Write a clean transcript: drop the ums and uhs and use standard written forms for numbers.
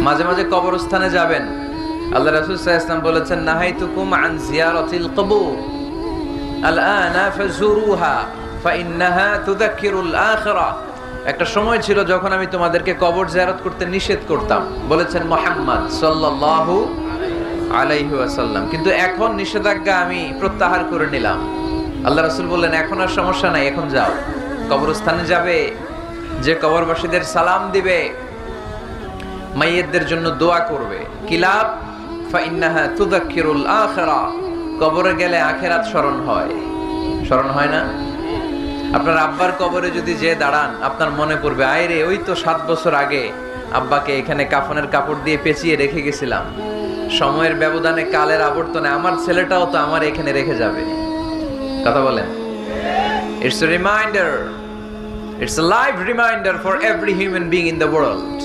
মাঝে মাঝে কবরস্থানে যাবেন। আল্লাহ রাসূল সাল্লাল্লাহু আলাইহি ওয়াসাল্লাম বলেছেন, নাহাইতুকুম আন জিয়ারাতিল কবুর আলআনা ফাজুরুহা ফাইন্নাহা তুযাক্কিরুল আখিরাহ। একটা সময় ছিল যখন আমি তোমাদেরকে কবর জিয়ারত করতে নিষেধ করতাম, বলেছেন মুহাম্মদ সাল্লাল্লাহু আলাইহি ওয়াসাল্লাম, কিন্তু এখন নিষেধাজ্ঞা আমি প্রত্যাহার করে নিলাম। আল্লাহ রাসূল বললেন, এখন আর সমস্যা নাই, এখন যাও, কবরস্থানে যাবে, যে কবরবাসীদের সালাম দিবে, মাইয়িতদের জন্য দোয়া করবে, কিলাব ফাইন্নাহা তুযাক্কিরুল আখিরাহ, কবরে গেলে আখিরাত স্মরণ হয়। স্মরণ হয় না? আপনার আব্বার কবরে যদি যে দাঁড়ান, আপনার মনে পড়বে, আয়রে ওই তো 7 বছর আগে আব্বাকে এখানে কাফনের কাপড় দিয়ে পেঁচিয়ে রেখে গেছিলাম, সময়ের ব্যবধানে, কালের আবর্তনে আমার ছেলেটাও তো আমার এখানে রেখে যাবে। কথা বলেন? It's a reminder, it's a live reminder for every human being in the world.